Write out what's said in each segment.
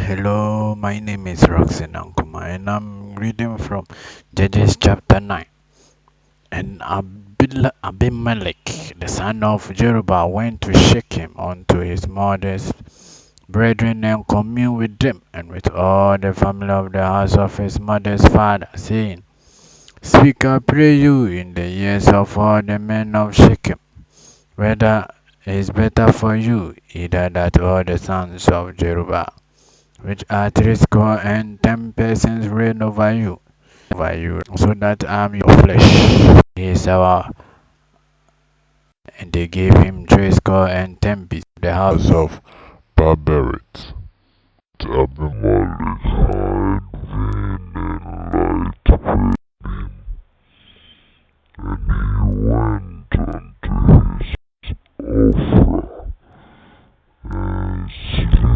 Hello, my name is Rockson Ankomah, and I'm reading from Judges chapter 9. And Abimelech, the son of Jerubbaal, went to Shechem unto his mother's brethren and communed with them and with all the family of the house of his mother's father, saying, Speak, I pray you, in the ears of all the men of Shechem, whether it is better for you, either that all the sons of Jerubbaal, which are threescore and 10 persons reign over you, so that I am your flesh. He is our, and they gave him threescore and 10 beasts of the house of Barbarians. Abimelech had vain and light praised him, and he went unto his Ophrah, and slew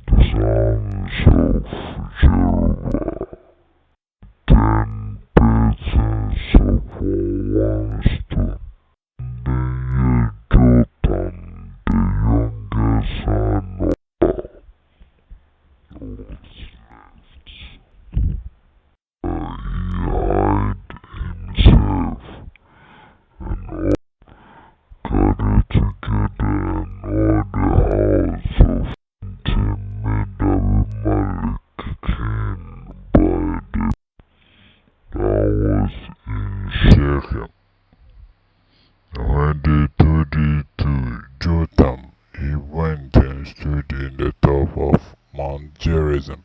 the sons of Jerubbaal, 10 persons upon one stone. Then Jotham, the youngest son was he hid himself, and all gathered together, and all the house of timid Abimelech came by the that was in Shechem. And when they told it to Jotham, he went and stood in the top of Mount Gerizim,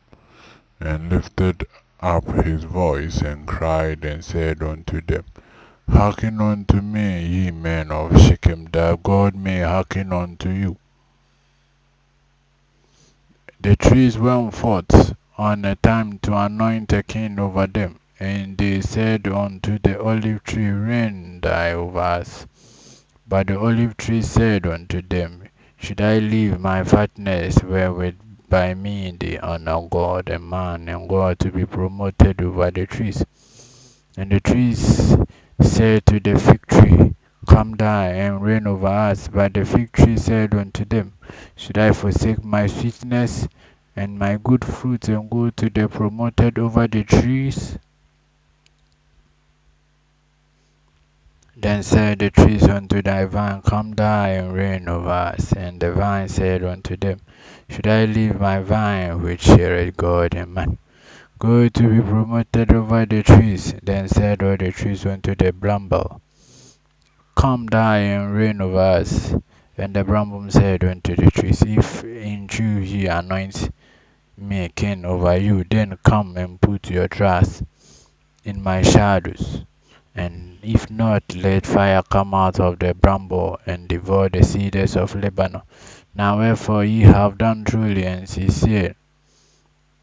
and lifted up his voice, and cried, and said unto them, Hearken unto me, ye men of Shechem, that God may hearken unto you. The trees went forth on a time to anoint a king over them, and they said unto the olive tree, Reign thou over us. But the olive tree said unto them, Should I leave my fatness, wherewith by me they honor God and man, and God to be promoted over the trees? And the trees said to the fig tree, Come thou and reign over us. But the fig tree said unto them, Should I forsake my sweetness and my good fruit, and go to the promoted over the trees? Then said the trees unto thy vine, Come thou and reign over us. And the vine said unto them, Should I leave my vine, which shareth God and man, go to be promoted over the trees? Then said all the trees unto the bramble, Come thou and reign over us. And the bramble said unto the trees, If in truth ye anoint me king over you, then come and put your trust in my shadows. And if not, let fire come out of the bramble and devour the cedars of Lebanon. Now wherefore ye have done truly and sincere,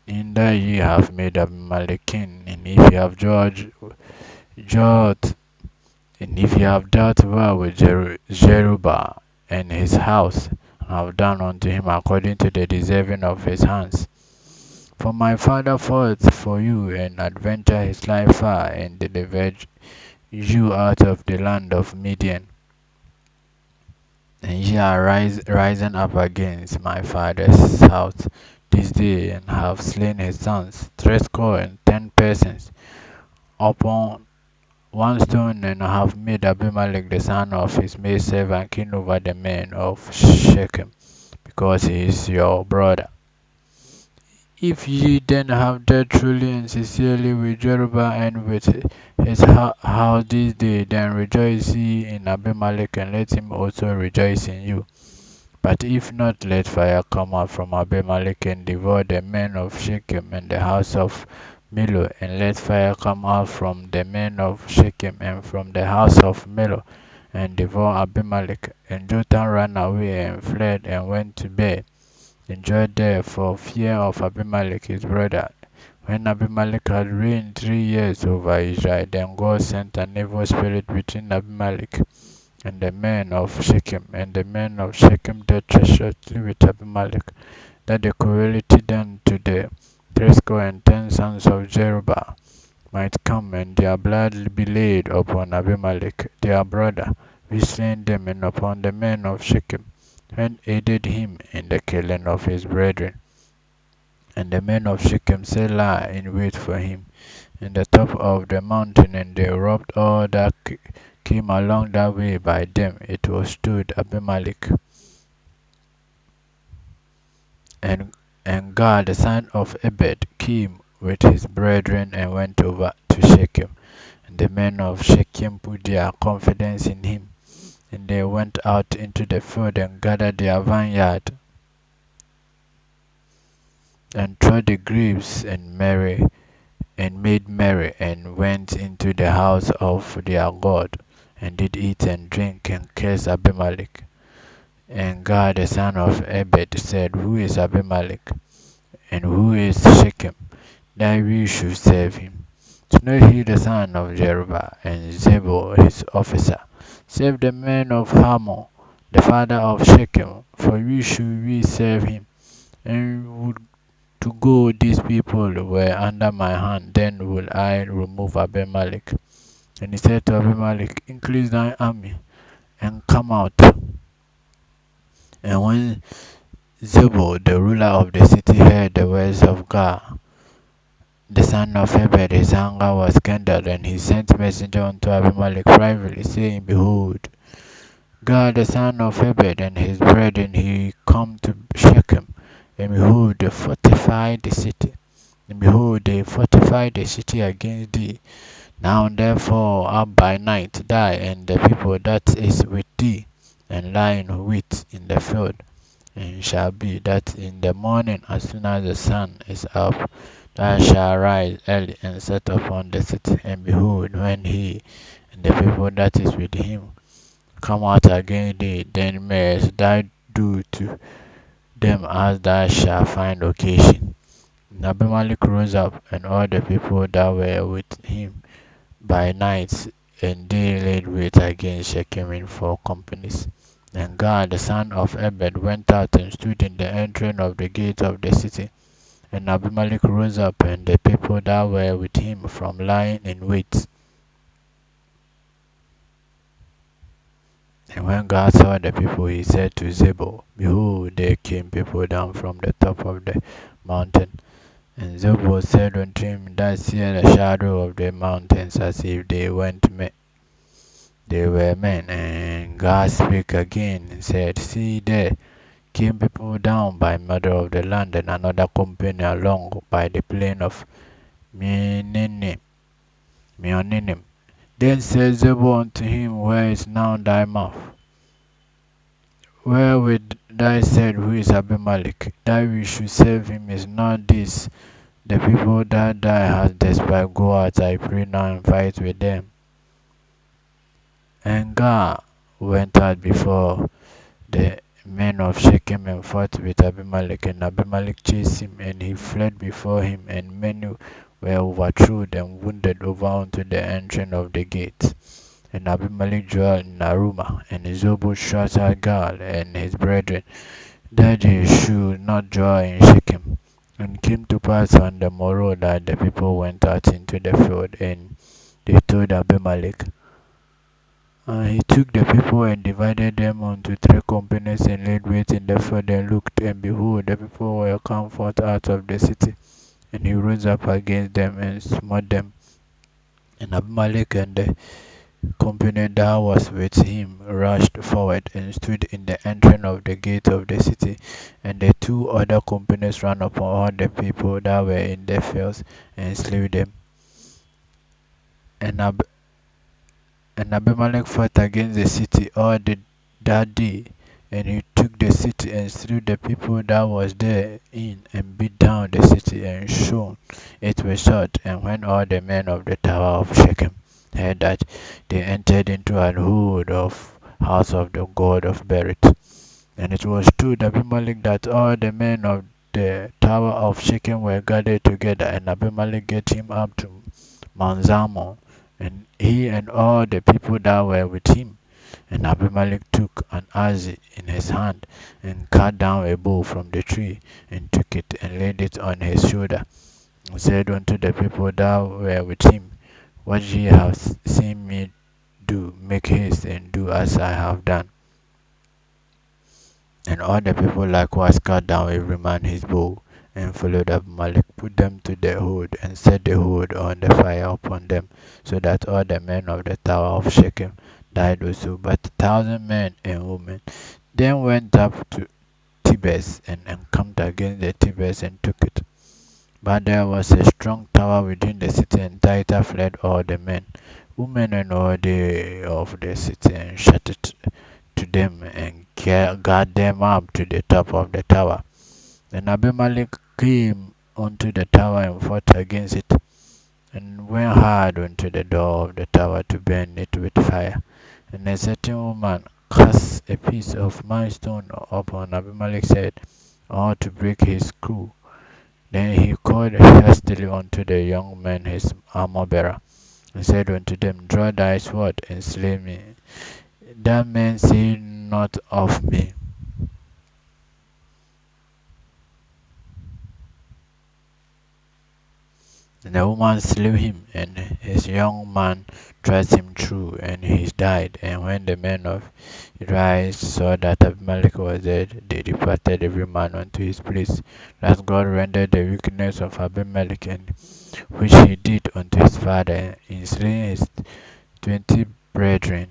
in that ye have made Abimelech king, and if ye have judged, and if ye have dealt well with Jerubbaal and his house, and have done unto him according to the deserving of his hands. For my father fought for you, and adventured his life far, and delivered you out of the land of Midian. And ye are rising up against my father's house this day, and have slain his sons, threescore and 10 persons, upon one stone, and have made Abimelech the son of his maidservant king over the men of Shechem, because he is your brother. If ye then have dealt truly and sincerely with Jerubbaal and with his house this day, then rejoice ye in Abimelech, and let him also rejoice in you. But if not, let fire come out from Abimelech, and devour the men of Shechem and the house of Milo, and let fire come out from the men of Shechem and from the house of Milo, and devour Abimelech. And Jotham ran away and fled, and went to bed, and dwelt there for fear of Abimelech his brother. When Abimelech had reigned 3 years over Israel, then God sent an evil spirit between Abimelech and the men of Shechem, and the men of Shechem dealt treacherously with Abimelech, that the cruelty done to the threescore and 10 sons of Jerubbaal might come, and their blood be laid upon Abimelech their brother, which slain them, and upon the men of Shechem. and aided him in the killing of his brethren. And the men of Shechem set lie in wait for him in the top of the mountain, and they robbed all that came along that way by them. It was told Abimelech. And, and God, the son of Ebed, came with his brethren and went over to Shechem. And the men of Shechem put their confidence in him. And they went out into the field and gathered their vineyard and trod the grapes and made merry and went into the house of their God and did eat and drink and cursed Abimelech. And God the son of Ebed said, Who is Abimelech? And who is Shechem, that we should serve him? He the son of Jerubbaal, and Zebul his officer, save the men of Hamor, the father of Shechem, for we serve him. And would to go these people were under my hand, then will I remove Abimelech. And he said to Abimelech, Increase thine army, and come out. And when Zebul, the ruler of the city, heard the words of God, the son of Ebed, his anger was kindled, and he sent messenger unto Abimelech privately, saying, Behold, God the son of Ebed and his brethren, he come to Shechem, and behold, they fortify the city. And behold, they fortify the city against thee. Now therefore up by night, die, and the people that is with thee, and lie in wait in the field. And it shall be that in the morning, as soon as the sun is up, thou shalt rise early and set upon the city. And behold, when he and the people that is with him come out against thee, then mayest thou do to them as thou shalt find occasion. And Abimelech rose up, and all the people that were with him by night, and they laid wait against Shechem in 4 companies. And God the son of Ebed went out and stood in the entrance of the gate of the city. And Abimelech rose up, and the people that were with him from lying in wait. And when God saw the people, he said to Zebul, Behold, there came people down from the top of the mountain. And Zebul said unto him, Thou seest the shadow of the mountains, as if they were men. And God spake again and said, See, there came people down by middle of the land, and another company along by the plain of Meonim. Meonim. Then said Zebul unto him, Where is now thy mouth? Wherewith thou said, Who is Abimelech? That we should serve him, is not this the people that thou hast despised? Go out, I pray now, and fight with them. And God went out before the men of Shechem and fought with Abimelech, and Abimelech chased him, and he fled before him, and many were overthrown and wounded over unto the entrance of the gate. And Abimelech dwelt in Arumah, and Zebul shot at God and his brethren, that they should not dwell in Shechem. And it came to pass on the morrow that the people went out into the field, and they told Abimelech. And he took the people and divided them into 3 companies, and laid wait in the field, and looked, and behold, the people were come forth out of the city. And he rose up against them and smote them. And Abimelech and the company that was with him rushed forward and stood in the entrance of the gate of the city. And the 2 other companies ran upon all the people that were in the fields and slew them. And, and Abimelech fought against the city that day. And he took the city and slew the people that was therein, and beat down the city, and shone it with sword. And when all the men of the tower of Shechem heard that, they entered into an hold of house of the god of Berith. And it was told Abimelech that all the men of the tower of Shechem were gathered together, and Abimelech get him up to Mount Zalmon, and he and all the people that were with him. And Abimelech took an axe in his hand, and cut down a bough from the tree, and took it, and laid it on his shoulder, and said unto the people that were with him, What ye have seen me do, make haste and do as I have done. And all the people likewise cut down every man his bow, and followed Abimelech, put them to the hood, and set the hood on the fire upon them, so that all the men of the tower of Shechem died also, but 1,000 men and women. Then went up to Tibes, and encamped against the Tibes, and took it. But there was a strong tower within the city, and thither fled all the men, women, and all the of the city, and shut it to them, and guard them up to the top of the tower. Then Abimelech came unto the tower and fought against it, and went hard unto the door of the tower to burn it with fire. And a certain woman cast a piece of milestone upon Abimelech's head, or to break his screw. Then he called hastily unto the young men his armor bearer, and said unto them, Draw thy sword, and slay me, that men say not of me. And the woman slew him, and his young man thrust him through, and he died. And when the men of Israel saw that Abimelech was dead, they departed every man unto his place. Thus God rendered the wickedness of Abimelech, and which he did unto his father, in slaying his 20 brethren,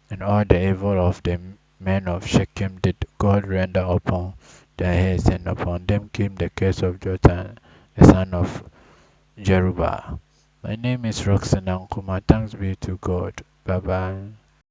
and all the evil of the men of Shechem did God render upon their heads, and upon them came the curse of Jotham, the son of Jerubbaal. My name is Rockson Ankomah. Thanks be to God. Bye bye.